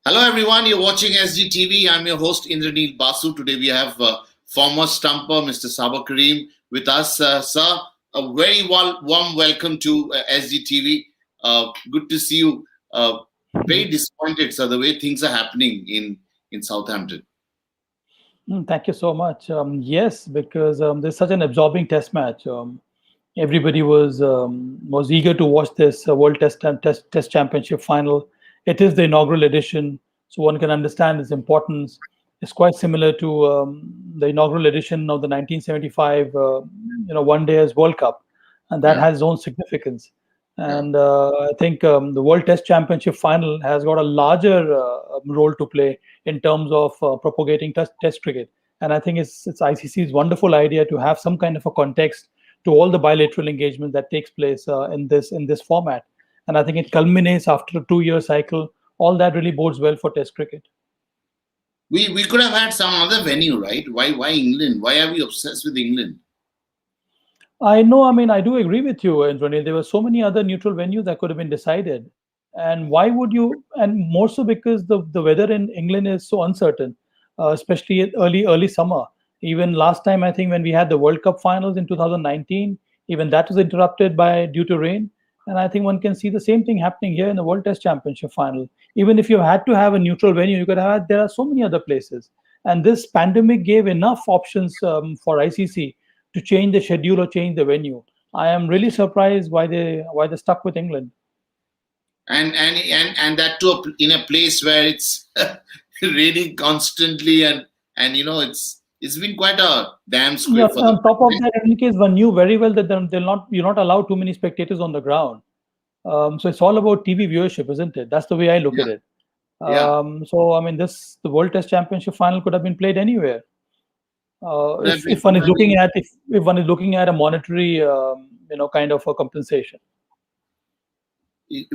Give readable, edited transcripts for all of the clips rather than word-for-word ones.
Hello, everyone. You're watching SGTV. I'm your host, Indranil Basu. Today we have former stumper, Mr. Saba Karim, with us. Sir, a very warm welcome to SGTV. Good to see you. Very disappointed, sir, the way things are happening in Southampton. Thank you so much. Yes, because there's such an absorbing test match. Everybody was eager to watch this World Test Championship final. It is the inaugural edition, so one can understand its importance. It's quite similar to the inaugural edition of the 1975, One Day World Cup, and that Yeah, has its own significance. yeah. And I think the World Test Championship final has got a larger role to play in terms of propagating test cricket. And I think it's ICC's wonderful idea to have some kind of a context to all the bilateral engagement that takes place in this format. And I think it culminates after a 2 year cycle. All that really bodes well for Test cricket. We could have had some other venue, right? Why England? Why are we obsessed with England? I know. I mean, I do agree with you, Indranil. There were so many other neutral venues that could have been decided. And why would you? And more so because the weather in England is so uncertain, especially at early summer. Even last time, I think when we had the World Cup finals in 2019, even that was interrupted by due to rain. And I think one can see the same thing happening here in the World Test Championship final. Even if you had to have a neutral venue, you could have. There are so many other places, and this pandemic gave enough options for ICC to change the schedule or change the venue. I am really surprised why they stuck with England. And that too in a place where it's raining constantly and it's been quite a damn Yes, squib for the on top of that, in any case, one knew very well that they'll not you're not allowed too many spectators on the ground. So it's all about TV viewership, isn't it? That's the way I look yeah at it. yeah So I mean, this the World Test Championship final could have been played anywhere. could have If been one could is have looking been at if one is looking at a monetary kind of a compensation.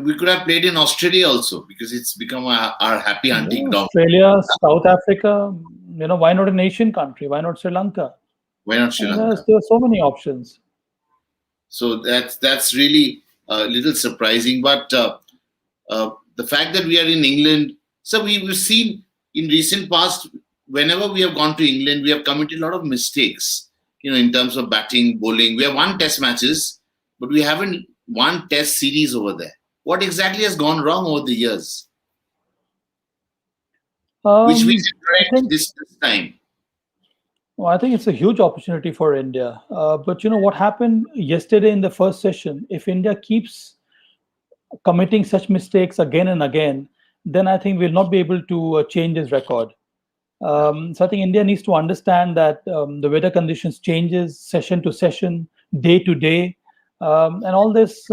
we could have played in Australia also because it's become our happy Yeah, hunting ground. Australia, South Africa, why not an Asian country? Why not Sri Lanka? Why not I Sri mean, Lanka? there are so many options. So that's really a little surprising, but the fact that we are in England, so we've seen in recent past, whenever we have gone to England, we have committed a lot of mistakes, in terms of batting, bowling. We have won test matches, but we haven't won test series over there. What exactly has gone wrong over the years, which we should I correct think this time? well, I think it's a huge opportunity for India. But you know what happened yesterday in the first session? If India keeps committing such mistakes again and again, then I think we'll not be able to change this record. Yeah, So I think India needs to understand that the weather conditions changes session to session, day to day, and all this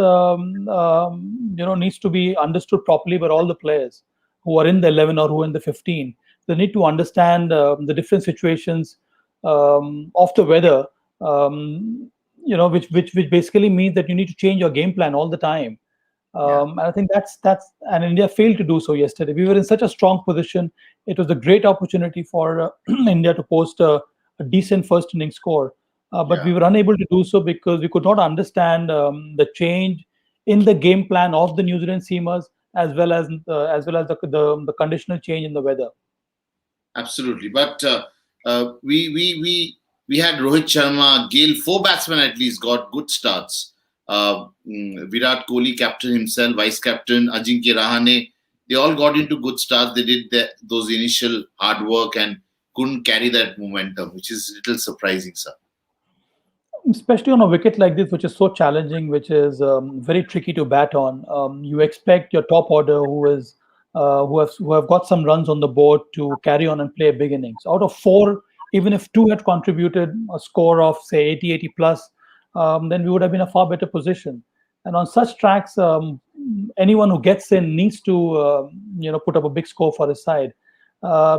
needs to be understood properly by all the players who are in the 11 or who are in the 15. They need to understand the different situations of the weather, which basically means that you need to change your game plan all the time. yeah. And I think that's and India failed to do so yesterday. We were in such a strong position. It was a great opportunity for India to post a decent first inning score, but we Yeah. were unable to do so because we could not understand the change in the game plan of the New Zealand seamers as well as the conditional change in the weather. Absolutely, but we had Rohit Sharma, Gale, four batsmen at least got good starts. Virat Kohli, captain himself, vice captain Ajinkya Rahane, they all got into good starts. They did those initial hard work and couldn't carry that momentum, which is a little surprising, sir. Especially on a wicket like this, which is so challenging, which is very tricky to bat on. You expect your top order, who have got some runs on the board, to carry on and play big innings. Out of four, even if two had contributed a score of say 80, 80 plus, then we would have been a far better position. And on such tracks, anyone who gets in needs to put up a big score for his side,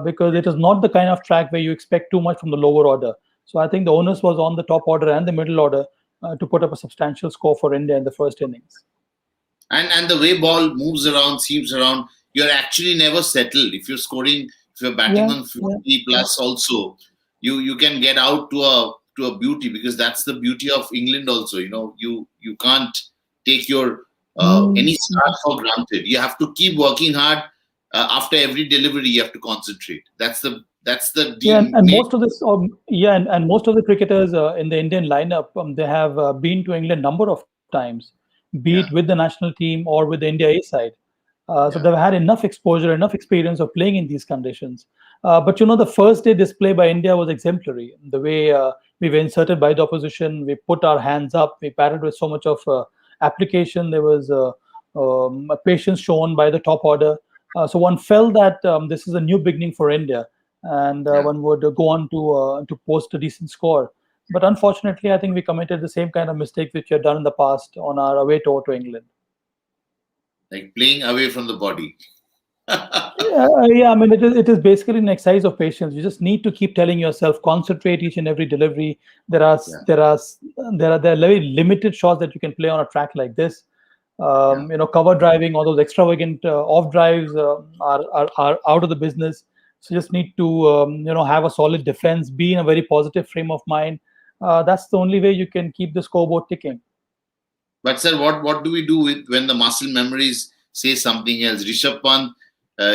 because it is not the kind of track where you expect too much from the lower order. So I think the onus was on the top order and the middle order to put up a substantial score for India in the first innings. And the way ball moves around, seems around, you're actually never settled. If you're scoring, if you're batting Yeah, on yeah. 50 plus, also, you can get out to a beauty because that's the beauty of England. Also, you can't take your any Mm, start for granted. You have to keep working hard. after every delivery you have to concentrate. That's the Yeah, deal and made. most of this, and most of the cricketers in the Indian lineup, they have been to England number of times, be it with Yeah, the national team or with the India A side. So they've yeah, had enough exposure, enough experience of playing in these conditions. But the first day display by India was exemplary. The way we were inserted by the opposition, we put our hands up, we batted with so much of application. There was a patience shown by the top order. So one felt that this is a new beginning for India, and yeah. one would go on to post a decent score. But unfortunately, I think we committed the same kind of mistake which we had done in the past on our away tour to England. Like playing away from the body. Yeah, I mean, it is basically an exercise of patience. You just need to keep telling yourself, concentrate each and every delivery. There are Yeah, there are very limited shots that you can play on a track like this. yeah. Cover driving, all those extravagant off drives are out of the business. So you just need to have a solid defense, be in a very positive frame of mind. That's the only way you can keep the scoreboard ticking. But sir, what do we do with when the muscle memories say something else? Rishabh Pant,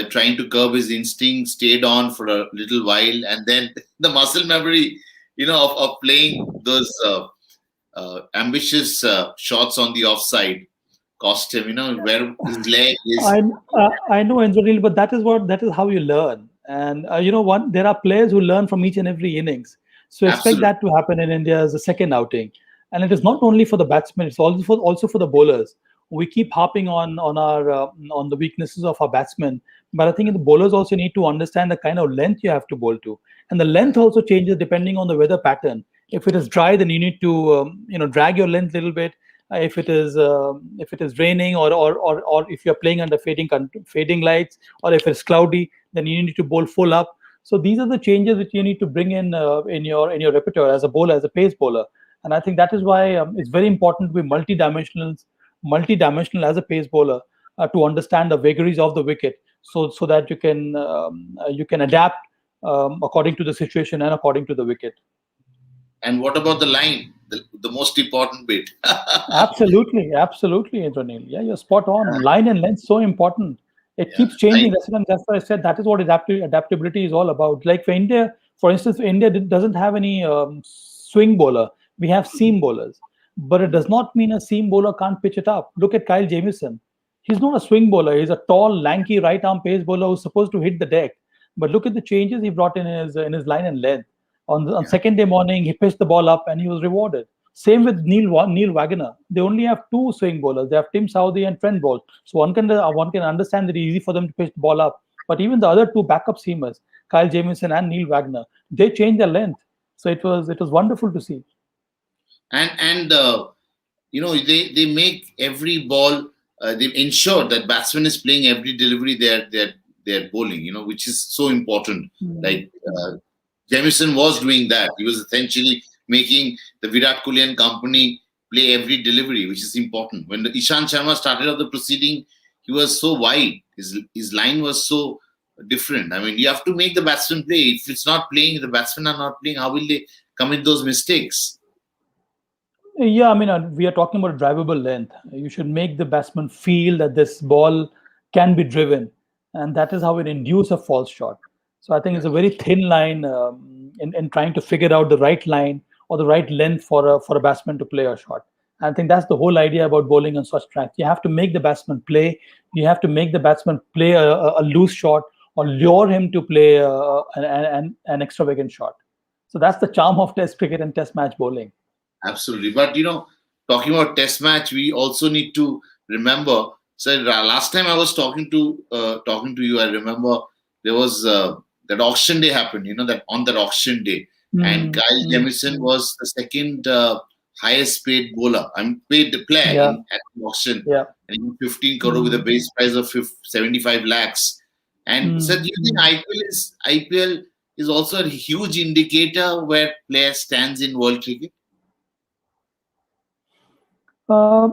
trying to curb his instinct, stayed on for a little while, and then the muscle memory, of playing those ambitious shots on the offside cost him. Where his leg is. I know, Anjali, but that is how you learn. And what, there are players who learn from each and every innings. So expect Absolutely. that to happen in India's second outing. And it is not only for the batsmen; it's also for the bowlers. We keep harping on the weaknesses of our batsmen, but I think the bowlers also need to understand the kind of length you have to bowl to, and the Yeah, length also changes depending on the weather pattern. If it is dry, then you need to drag your length a little bit. If it is raining, or if you're playing under fading lights, or if it's cloudy, then you need to bowl full up. So these are the changes which you need to bring in your repertoire as a bowler, as a pace bowler. And I think that is why it's very important to be multi-dimensional as a pace bowler, to understand the vagaries of the wicket, so that you can adapt according to the situation and according to the wicket. and what about the line? The most important bit. Absolutely, absolutely, Indranil. Yeah, you're spot on. Line and length so important. It Yeah, keeps changing. line. That's why I said that is what adaptability is all about. Like for India, for instance, India doesn't have any swing bowler. We have seam bowlers, but it does not mean a seam bowler can't pitch it up. Look at Kyle Jamieson. He's not a swing bowler. He's a tall, lanky right arm pace bowler who's supposed to hit the deck. But look at the changes he brought in his line and length. On Yeah. second day morning, he pitched the ball up and he was rewarded. Same with Neil Wagner. They only have two swing bowlers. They have Tim Southee and Trent Bolt. So one can understand that it's easy for them to pitch the ball up. But even the other two backup seamers, Kyle Jamieson and Neil Wagner, they changed their length. So it was wonderful to see. And they make every ball. They ensure that batsman is playing every delivery they're bowling. Which is so important. Like Jamison was doing that. He was essentially making the Virat Kohli and company play every delivery, which is important. When the Ishan Sharma started off the proceeding, he was so wide. His line was so different. I mean, you have to make the batsman play. If it's not playing, the batsmen are not playing. How will they commit those mistakes? Yeah, I mean, we are talking about drivable length. You should make the batsman feel that this ball can be driven, and that is how it induce a false shot. So I think Yeah. it's a very thin line in trying to figure out the right line or the right length for a batsman to play a shot. I think that's the whole idea about bowling on such tracks. You have to make the batsman play. You have to make the batsman play a loose shot or lure him to play an extravagant shot. So that's the charm of Test cricket and Test match bowling. Absolutely. But talking about test match, we also need to remember. So last time I was talking to you, I remember there was that auction day happened. That on that auction day, and Mm, Kyle mm, Jamieson mm. was the second highest paid bowler. I'm paid the player Yeah, in at the auction, yeah. and he got 15 crore with a Mm, base price of 75 lakhs. And so, do mm, you think mm. IPL is also a huge indicator where player stands in world cricket? Uh,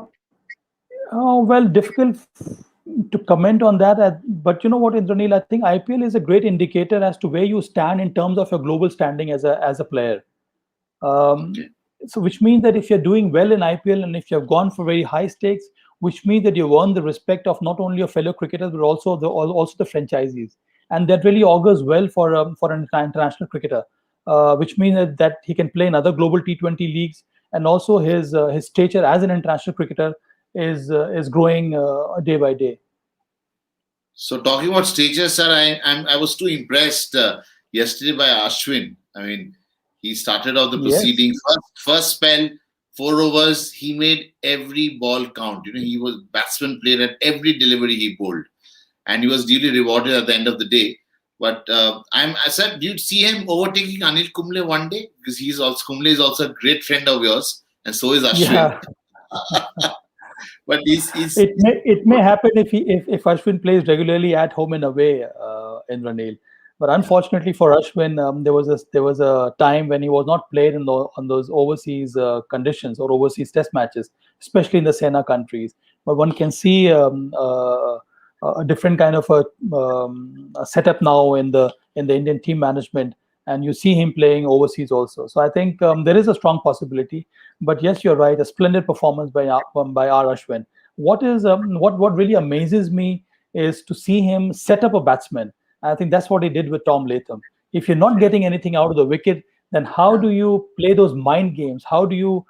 well, difficult to comment on that. But you know what, Indranil, I think IPL is a great indicator as to where you stand in terms of your global standing as a player. Um, Okay. so, which means that if you're doing well in IPL and if you have gone for very high stakes, which means that you've earned the respect of not only your fellow cricketers but also also the franchisees, and that really augurs well for an international cricketer, which means that he can play in other global T20 leagues, and also his stature as an international cricketer is growing day by day. So talking about stages, sir, I was too impressed yesterday by Ashwin. I mean, he started off the Yes. proceedings first spell, 4 overs. He made every ball count. He was batsman played at every delivery he bowled, and he was duly rewarded at the end of the day. But I said, do you see him overtaking Anil Kumble one day? Because Kumble is also a great friend of yours, and so is Ashwin. Yeah. But he's It may happen if Ashwin plays regularly at home and away in Ranil. But unfortunately for Ashwin, there was a time when he was not played on those overseas conditions or overseas test matches, especially in the Sena countries. But one can see a different kind of a setup now in the Indian team management, and you see him playing overseas also. So I think there is a strong possibility. But yes, you're right. A splendid performance by R. Ashwin. What really amazes me is to see him set up a batsman. I think that's what he did with Tom Latham. If you're not getting anything out of the wicket, then how do you play those mind games? How do you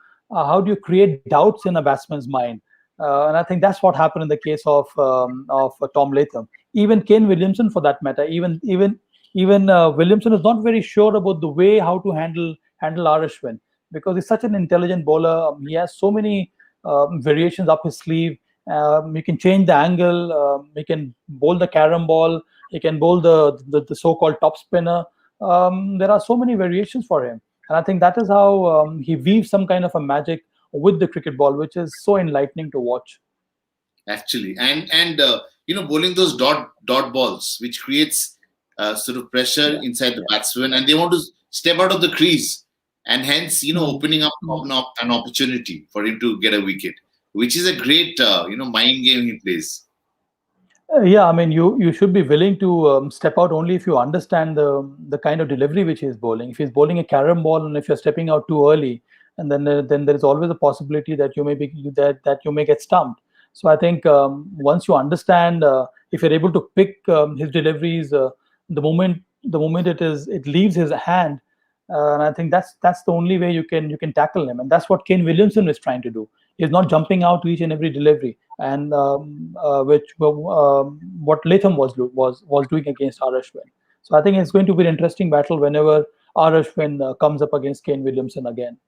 create doubts in a batsman's mind? And I think that's what happened in the case of Tom Latham. Even Kane Williamson, for that matter, even Williamson is not very sure about the way how to handle R. Ashwin, because he's such an intelligent bowler. He has so many variations up his sleeve. You can change the angle. He can bowl the carom ball. He can bowl the so-called top spinner. There are so many variations for him, and I think that is how he weaves some kind of a magic with the cricket ball, which is so enlightening to watch. actually, and bowling those dot balls, which creates sort of pressure Yeah. inside the Yeah. batsman, and they want to step out of the crease, and hence Mm. opening up Mm. an opportunity for him to get a wicket, which is a great mind game he plays. Yeah, I mean, you should be willing to step out only if you understand the kind of delivery which he's bowling. If he's bowling a carom ball, and if you're stepping out too early, and then there is always a possibility that you may get stumped. So I think once you understand, if you're able to pick his deliveries, the moment it leaves his hand, and I think that's the only way you can tackle him, and that's what Kane Williamson is trying to do. He's not jumping out to each and every delivery, and what Latham was doing against R. Ashwin. So I think it's going to be an interesting battle whenever R. Ashwin comes up against Kane Williamson again.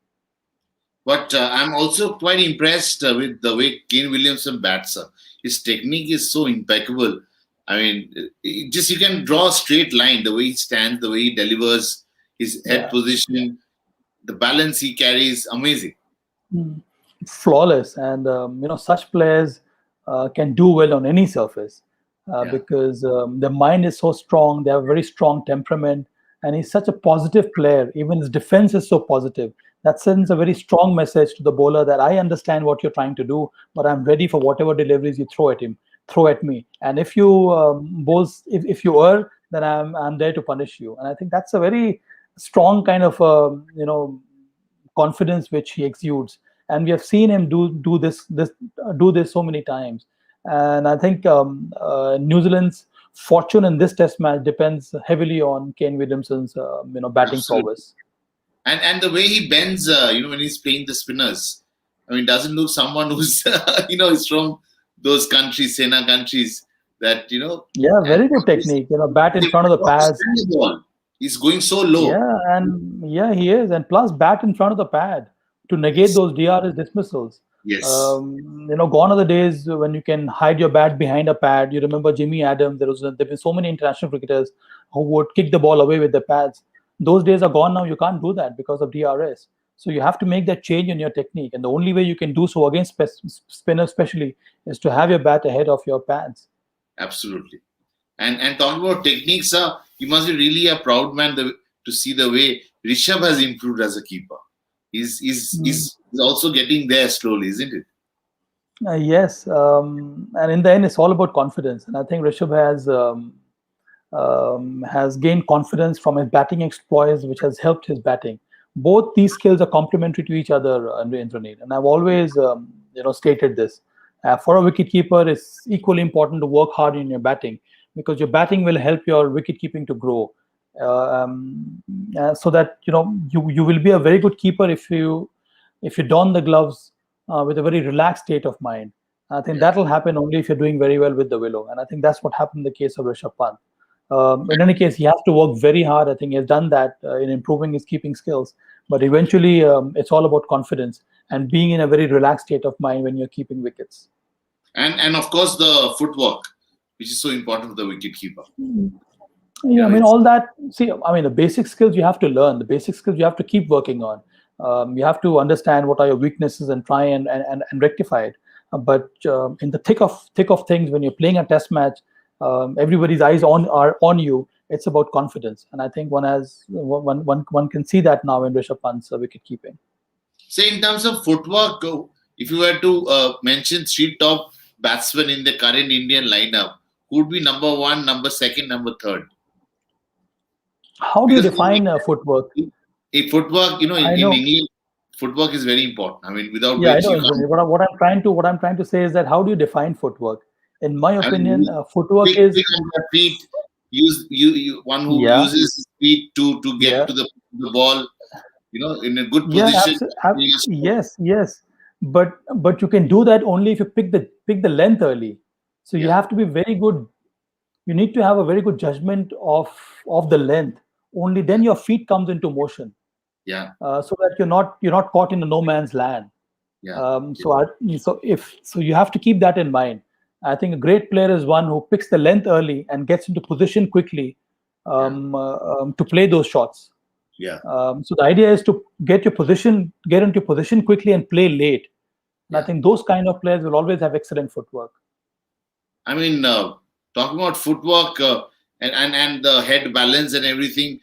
But I'm also quite impressed with the way Kane Williamson bats. His technique is so impeccable. I mean, just you can draw a straight line. The way he stands, the way he delivers, his head Yeah. position, the balance he carries, amazing. Mm. Flawless, and such players can do well on any surface, Yeah, because their mind is so strong. They have a very strong temperament, and he's such a positive player. Even his defense is so positive. That sends a very strong message to the bowler that I understand what you're trying to do, but I'm ready for whatever deliveries you throw at me. And if you bowls, if you err, then I'm there to punish you. And I think that's a very strong kind of confidence which he exudes, and we have seen him do this so many times. And I think New Zealand's fortune in this Test match depends heavily on Kane Williamson's batting absolutely. prowess. And the way he bends, when he's playing the spinners, I mean, doesn't look someone who's is from those countries, Sena countries, that Yeah, and very good technique. Bat in they front of the want to pads. spin the ball. He's going so low. Yeah, and yeah, he is, and plus bat in front of the pad to negate Yes, those DRS dismissals. yes, Gone are the days when you can hide your bat behind a pad. You remember Jimmy Adams? There've been so many international cricketers who would kick the ball away with their pads. Those days are gone now. You can't do that because of DRS. So you have to make that change in your technique, and the only way you can do so against spinners, especially, is to have your bat ahead of your pads. absolutely. And talking about techniques, he must be really a proud man to see the way Rishabh has improved as a keeper. He's he's Mm. he's, he's also getting there slowly, isn't it? Yes, and in the end, it's all about confidence. And I think Rishabh has gained confidence from his batting exploits, which has helped his batting. Both these skills are complementary to each other, Indranil, and I've always stated this. For a wicketkeeper, it's equally important to work hard in your batting, because your batting will help your wicket keeping to grow. So that you will be a very good keeper if you don the gloves with a very relaxed state of mind. I think Yeah. that will happen only if you're doing very well with the willow, and I think that's what happened in the case of Rishabh Pant. In any case, he has to work very hard. I think he has done that in improving his keeping skills. But eventually, it's all about confidence and being in a very relaxed state of mind when you're keeping wickets. And of course the footwork, which is so important for the wicket keeper. Yeah, I mean, It's all that. See, I mean, the basic skills you have to learn. The basic skills you have to keep working on. You have to understand what are your weaknesses and try and rectify it. But in the thick of things, when you're playing a test match, everybody's eyes are on you. It's about confidence, and I think one can see that now in Rishabh Pant's wicket keeping. say in terms of footwork, if you were to mention three top batsmen in the current Indian lineup, who would be number one, number second, number third? How do you Because define footwork? in footwork, I in know. England, footwork is very important. I mean, without Yeah, I which know. you can't. Indranil. What I'm trying to say is that how do you define footwork? In my I mean, opinion, footwork quick is, on their feet. Use you one who yeah, uses his feet to get yeah, to the ball. In a good yeah, position. Playing a stroke. yes, yes. But you can do that only if you pick the length early. So you Yeah, have to be very good. You need to have a very good judgment of the length. Only then your feet comes into motion, yeah, so that you're not caught in a no man's land. yeah, So you have to keep that in mind. I think a great player is one who picks the length early and gets into position quickly yeah, to play those shots. yeah, So the idea is to get into position quickly and play late. And I yeah. think those kind of players will always have excellent footwork. I mean, talking about footwork and the head balance and everything,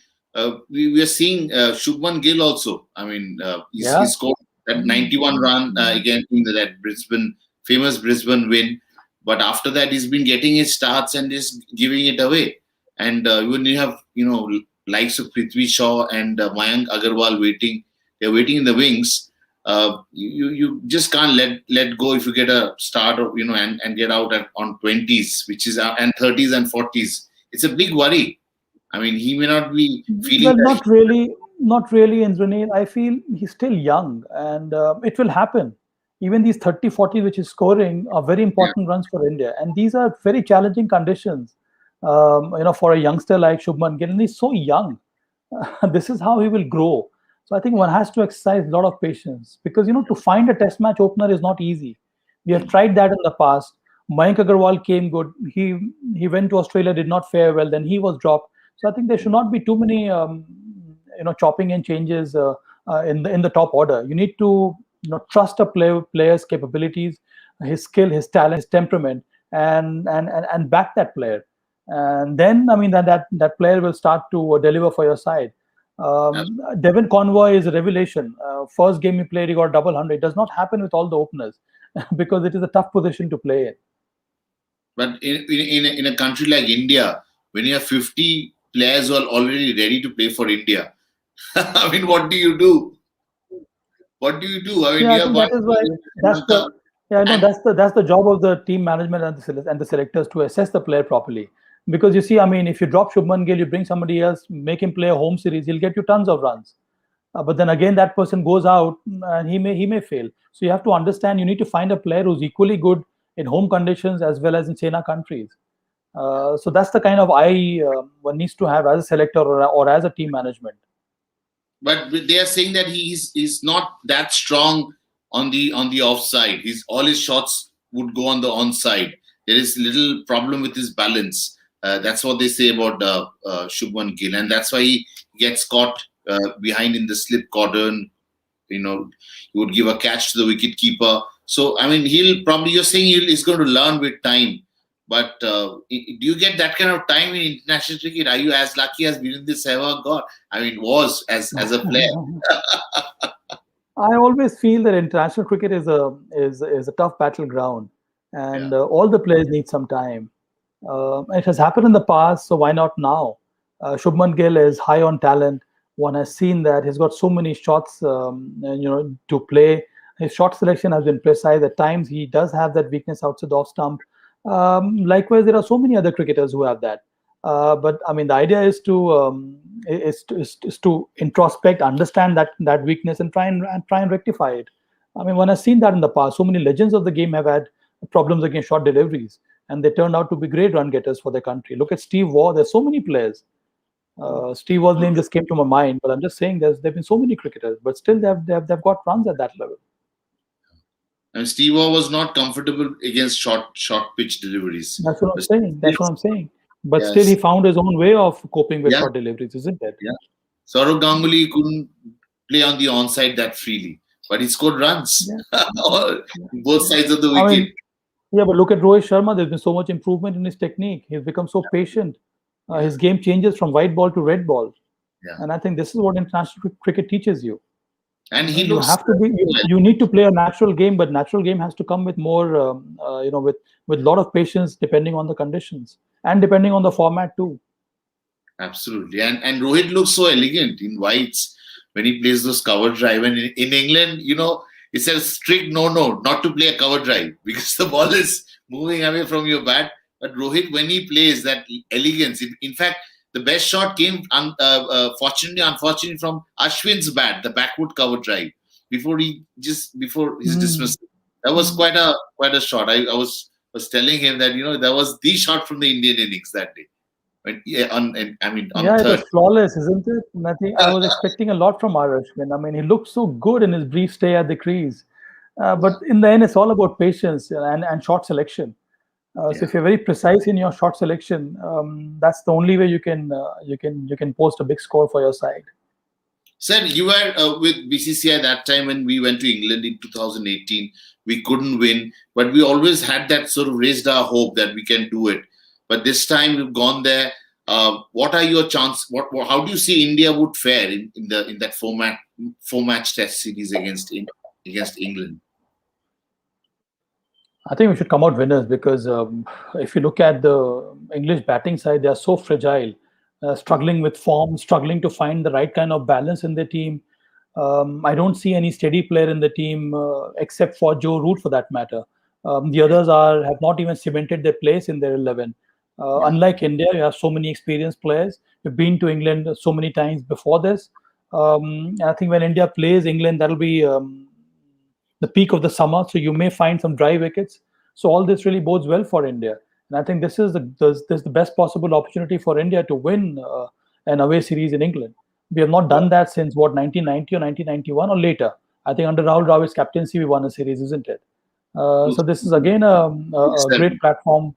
we are seeing Shubman Gill also. I mean, he Yeah. scored that 91 run against that famous Brisbane win. But after that, he's been getting his starts and is giving it away. And when you have, likes of Prithvi Shaw and Mayank Agarwal they're waiting in the wings. You just can't let go if you get a start of and get out on 20s, which is and 30s and 40s. It's a big worry. I mean, he may not be feeling Well, that. not really, Indranil. I feel he's still young, and it will happen. Even these 30, 40, which is scoring, are very Yeah, important runs for India, and these are very challenging conditions. For a youngster like Shubman Gill, and he's so young. This is how he will grow. So I think one has to exercise a lot of patience, because to find a test match opener is not easy. We have tried that in the past. Mayank Agarwal came good. He went to Australia, did not fare well. Then he was dropped. So I think there should not be too many chopping and changes in the top order. You need to trust a player's capabilities, his skill, his talent, his temperament, and back that player. And then I mean that player will start to deliver for your side. yeah. Devon Convoy is a revelation. First game he played, he got double hundred. It does not happen with all the openers because it is a tough position to play in. But in a country like India, when you have 50 players who are already ready to play for India, I mean, what do you do? What do you do? I mean, Yeah, I you have think one that is why player in Sri that's Lanka, the yeah no and that's the job of the team management and the selectors to assess the player properly. Because you see, I mean, if you drop Shubman Gill, you bring somebody else, make him play a home series, he'll get you tons of runs. But then again, that person goes out and he may fail. So you have to understand. You need to find a player who's equally good in home conditions as well as in China countries. So that's the kind of eye one needs to have as a selector or as a team management. but they are saying that he's not that strong on the offside. All his shots would go on the onside. There is little problem with his balance. That's what they say about Shubman Gill, and that's why he gets caught behind in the slip cordon. He would give a catch to the wicket keeper. So I mean, he'll probably you're saying he's going to learn with time. But do you get that kind of time in international cricket? Are you as lucky as Virendra Sehwag got? I mean, was as a player. I always feel that international cricket is a tough battleground, Yeah, and all the players need some time. It has happened in the past, so why not now? Shubman Gill is high on talent. One has seen that he's got so many shots, to play. His shot selection has been precise. At times, he does have that weakness outside the off stump. Likewise, there are so many other cricketers who have that. But I mean, the idea is to introspect, understand that weakness, and try and rectify it. I mean, one has seen that in the past. So many legends of the game have had problems against short deliveries, and they turned out to be great run getters for their country. Look at Steve Waugh. There's so many players. Steve Waugh's name just came to my mind, but I'm just saying there've been so many cricketers, but still they've got runs at that level. And Steve Waugh was not comfortable against short pitch deliveries. That's what I'm saying. That's what I'm saying. But still, Yes. he found his own way of coping with Yeah. short deliveries, isn't it? Yeah. Saurav Ganguly couldn't play on the onside that freely, but he scored runs on both sides of the I wicket. mean, yeah, but look at Rohit Sharma. There's been so much improvement in his technique. He's become so patient. His game changes from white ball to red ball. Yeah. And I think this is what international cricket teaches you. And he You looks have to be. You need to play a natural game, but natural game has to come with more, with a lot of patience, depending on the conditions and depending on the format too. absolutely. And Rohit looks so elegant in whites when he plays those cover drive. And in England, it's a strict no, not to play a cover drive because the ball is moving away from your bat. But Rohit, when he plays, that elegance. In fact, the best shot came, unfortunately, from Ashwin's bat, the backward cover drive, before his dismissal. That was quite a shot. I was telling him that that was the shot from the Indian innings that day. On Yeah, it third. was flawless, isn't it? I was expecting a lot from Ashwin. I mean, he looked so good in his brief stay at the crease. But in the end, it's all about patience and shot selection. So if you're very precise in your shot selection, that's the only way you can post a big score for your side. Sir, you were with BCCI that time when we went to England in 2018. We couldn't win, but we always had that sort of raised our hope that we can do it. But this time we've gone there. What are your chances? How do you see India would fare in that four-match test series against England? I think we should come out winners because if you look at the English batting side, they are so fragile, struggling with form, struggling to find the right kind of balance in the team. I don't see any steady player in the team except for Joe Root, for that matter. The others have not even cemented their place in their 11. Unlike India, you have so many experienced players. You've been to England so many times before this. I think when India plays England, that'll be the peak of the summer, so you may find some dry wickets. So all this really bodes well for India, and I think this is the best possible opportunity for India to win an away series in England. We have not done that since 1990 or 1991 or later. I think under Rahul Dravid's captaincy, we won a series, isn't it? So this is again a great platform,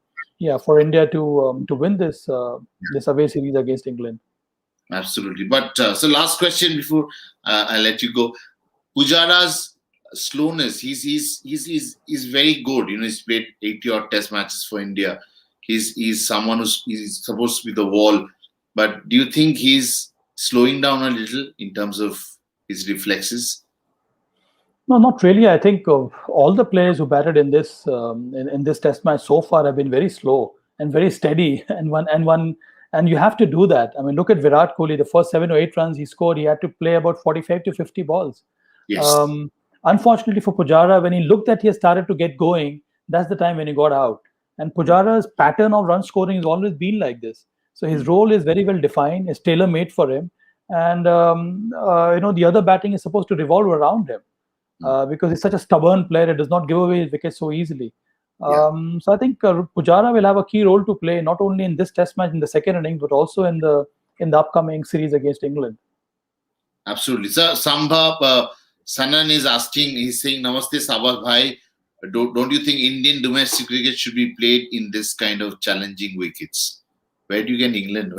for India to win this away series against England. Absolutely. But so last question before I let you go, Pujara's slowness. He's very good. He's played 80 odd test matches for India. He's someone he's supposed to be the wall. But do you think he's slowing down a little in terms of his reflexes? No, not really. I think all the players who batted in this in this test match so far have been very slow and very steady. And you have to do that. I mean, look at Virat Kohli. The first 7 or 8 runs he scored, he had to play about 45 to 50 balls. Yes. Unfortunately for Pujara, when he looked that he had started to get going, that's the time when he got out. And Pujara's pattern of run scoring has always been like this. So his role is very well defined. It's tailor-made for him. And the other batting is supposed to revolve around him. Because he's such a stubborn player, it does not give away his wickets so easily. So I think Pujara will have a key role to play, not only in this test match in the second innings, but also in the upcoming series against England. Absolutely. So Samba Sanan is asking, he's saying, Namaste Saba Bhai, don't you think Indian domestic cricket should be played in this kind of challenging wickets? Where do you get England?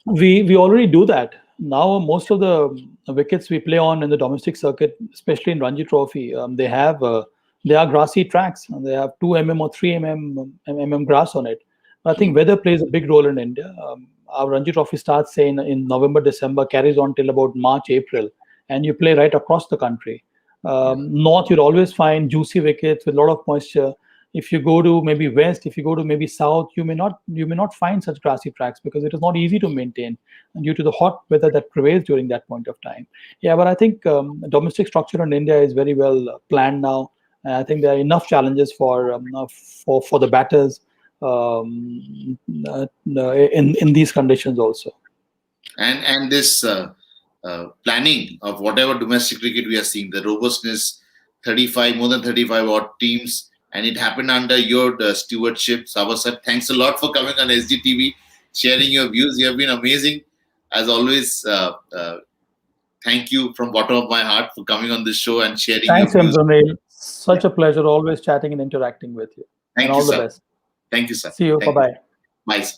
We already do that. Now most of the wickets we play on in the domestic circuit, especially in Ranji Trophy, they are grassy tracks. And they have 2 mm or 3 mm grass on it. I think weather plays a big role in India. Our Ranji Trophy starts, say, in November, December, carries on till about March, April, and you play right across the country. North, you'll always find juicy wickets with a lot of moisture. If you go to maybe west, if you go to maybe south, you may not find such grassy tracks because it is not easy to maintain due to the hot weather that prevails during that point of time. Yeah, but I think domestic structure in India is very well planned now. And I think there are enough challenges for the batters in these conditions also. And this planning of whatever domestic cricket we are seeing, the robustness, 35 more than 35 odd teams, and it happened under your stewardship, Saba sir. Thanks a lot for coming on SGTV, sharing your views. You have been amazing as always. Thank you from bottom of my heart for coming on this show and sharing your Thanks, views. Emzanil. Yeah. Such a pleasure always chatting and interacting with you. And Thank you, all the sir. best. Thank you, sir. See you. Thank Bye you. bye. Bye, sir.